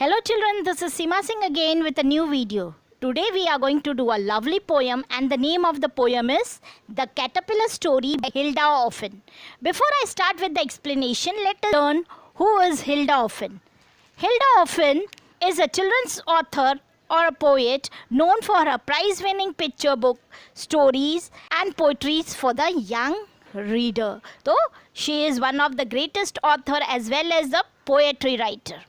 Hello children, this is Seema Singh again with a new video. Today we are going to do a lovely poem and the name of the poem is The Caterpillar Story by Hilda Offen. Before I start with the explanation, let us learn who is Hilda Offen. Hilda Offen is a children's author or a poet known for her prize-winning picture book, stories and poetries for the young reader. So she is one of the greatest author as well as the poetry writer.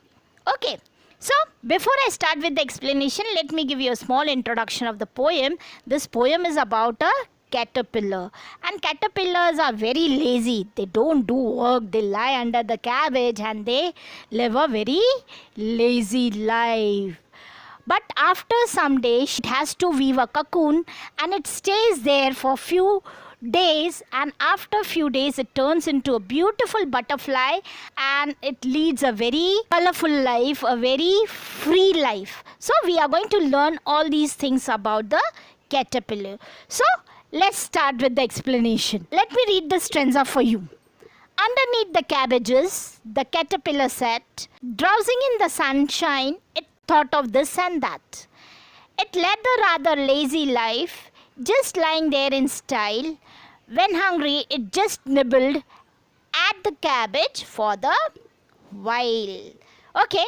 Okay. So, before I start with the explanation, let me give you a small introduction of the poem. This poem is about a caterpillar. And caterpillars are very lazy. They don't do work. They lie under the cabbage and they live a very lazy life. But after some days, it has to weave a cocoon and it stays there for few days, and after few days it turns into a beautiful butterfly and it leads a very colorful life, a very free life. So we are going to learn all these things about the caterpillar. So let's start with the explanation. Let me read the stanza for you. Underneath the cabbages, the caterpillar sat, drowsing in the sunshine. It thought of this and that. It led a rather lazy life, just lying there in style. When hungry, it just nibbled at the cabbage for the while. Okay,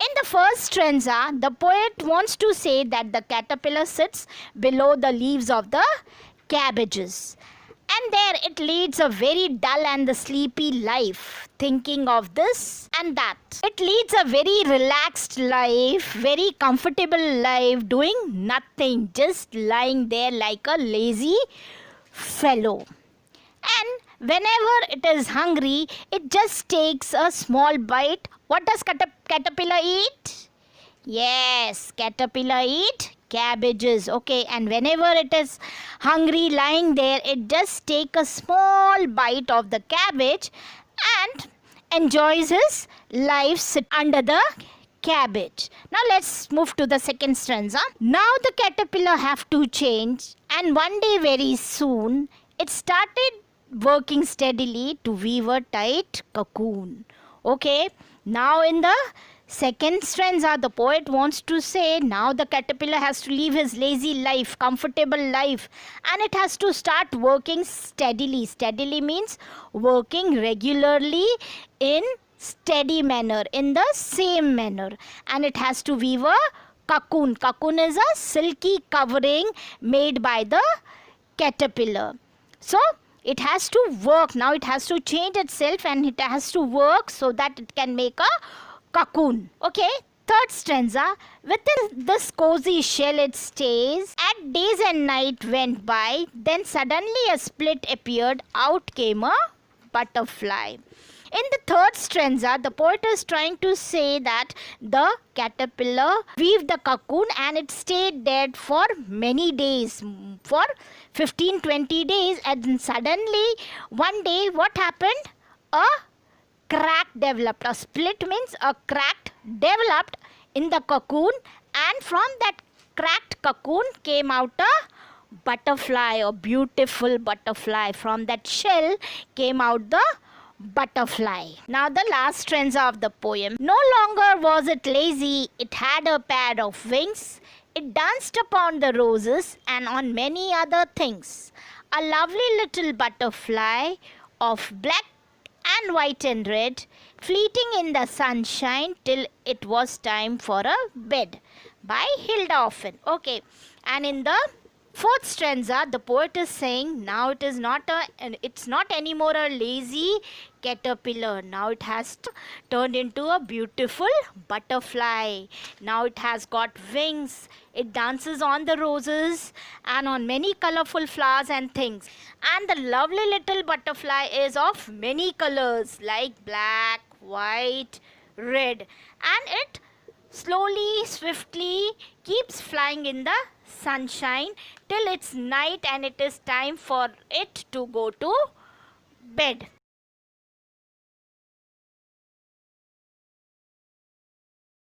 in the first stanza, the poet wants to say that the caterpillar sits below the leaves of the cabbages. And there it leads a very dull and the sleepy life, thinking of this and that. It leads a very relaxed life, very comfortable life, doing nothing, just lying there like a lazy fellow. And whenever it is hungry, it just takes a small bite. What does caterpillar eat? Yes, caterpillar eat cabbages. Okay, and whenever it is hungry lying there, it just take a small bite of the cabbage and enjoys his life sit under the cabbage. Now let's move to the second stanza. Now the caterpillar have to change, and one day very soon it started working steadily to weave a tight cocoon. Okay, now in the second stanza, the poet wants to say now the caterpillar has to leave his lazy life, comfortable life, and it has to start working steadily. Steadily means working regularly in steady manner, in the same manner, and it has to weave a cocoon. Cocoon is a silky covering made by the caterpillar. So it has to work. Now it has to change itself and it has to work so that it can make a cocoon. Okay, third stanza. Within this cozy shell it stays, and days and night went by. Then suddenly a split appeared, out came a butterfly. In the third stanza, the poet is trying to say that the caterpillar weaved the cocoon and it stayed there for many days, for 15-20 days, and suddenly one day what happened? A crack developed. A split means a crack developed in the cocoon, and from that cracked cocoon came out a butterfly, a beautiful butterfly. From that shell came out the butterfly. Now the last stanza of the poem. No longer was it lazy, it had a pair of wings. It danced upon the roses and on many other things. A lovely little butterfly of black and white and red, fleeting in the sunshine till it was time for a bed, by Hilda Offen. Okay, and in the fourth stanza, the poet is saying now it's not anymore a lazy caterpillar. Now it has turned into a beautiful butterfly. Now it has got wings. It dances on the roses and on many colorful flowers and things. And the lovely little butterfly is of many colors like black, white, red. And it slowly, swiftly keeps flying in the sunshine till it's night and it is time for it to go to bed.